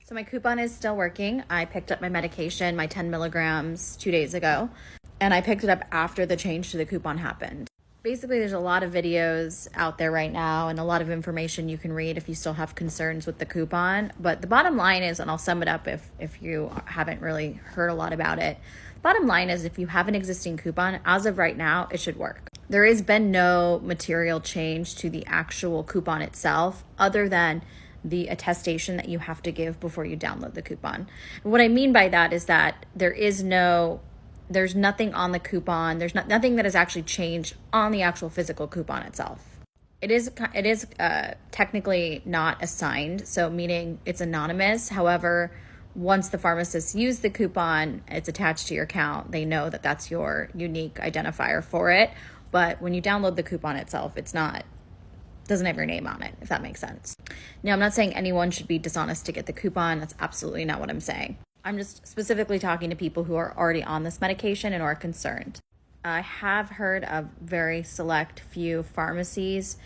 So my coupon is still working. I picked up my medication, my 10 milligrams 2 days ago, and I picked it up after the change to the coupon happened. Basically, there's a lot of videos out there right now and a lot of information you can read if you still have concerns with the coupon. But the bottom line is, and I'll sum it up if you haven't really heard a lot about it. Bottom line is, if you have an existing coupon, as of right now, it should work. There has been no material change to the actual coupon itself other than the attestation that you have to give before you download the coupon. And what I mean by that is that there's nothing on the coupon. There's nothing that has actually changed on the actual physical coupon itself. It is technically not assigned, so meaning it's anonymous. However, once the pharmacist used the coupon, it's attached to your account. They know that that's your unique identifier for it. But when you download the coupon itself, doesn't have your name on it, if that makes sense. Now, I'm not saying anyone should be dishonest to get the coupon. That's absolutely not what I'm saying. I'm just specifically talking to people who are already on this medication and are concerned. I have heard of very select few pharmacies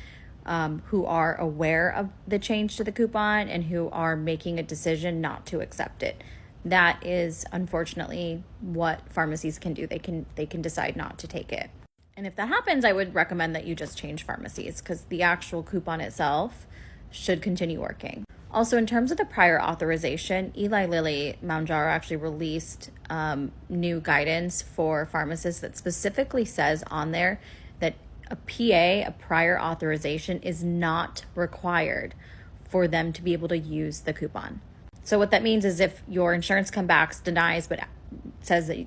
who are aware of the change to the coupon and who are making a decision not to accept it. That is unfortunately what pharmacies can do. They can decide not to take it. And if that happens, I would recommend that you just change pharmacies because the actual coupon itself should continue working. Also, in terms of the prior authorization, Eli Lilly, Mounjaro actually released new guidance for pharmacists that specifically says on there that a PA, a prior authorization, is not required for them to be able to use the coupon. So what that means is if your insurance comes back, denies, but says that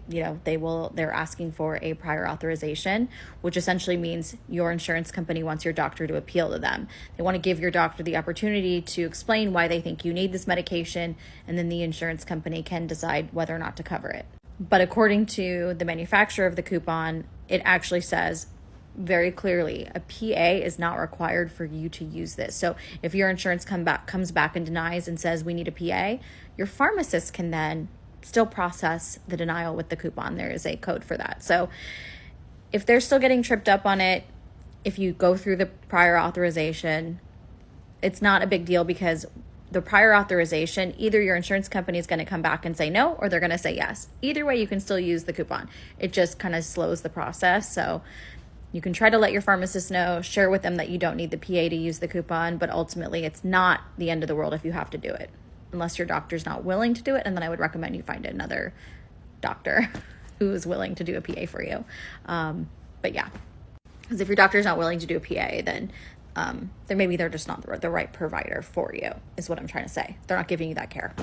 they're asking for a prior authorization, which essentially means your insurance company wants your doctor to appeal to them. They want to give your doctor the opportunity to explain why they think you need this medication, and then the insurance company can decide whether or not to cover it. But according to the manufacturer of the coupon, it actually says very clearly a PA is not required for you to use this. So if your insurance comes back and denies and says we need a PA, your pharmacist can then still process the denial with the coupon. There is a code for that. So if they're still getting tripped up on it, if you go through the prior authorization, it's not a big deal because the prior authorization, either your insurance company is going to come back and say no, or they're going to say yes. Either way, you can still use the coupon. It just kind of slows the process. So you can try to let your pharmacist know, share with them that you don't need the PA to use the coupon, but ultimately it's not the end of the world if you have to do it. Unless your doctor's not willing to do it, and then I would recommend you find another doctor who is willing to do a PA for you. But yeah, because if your doctor's not willing to do a PA, then maybe they're just not the right provider for you, is what I'm trying to say. They're not giving you that care.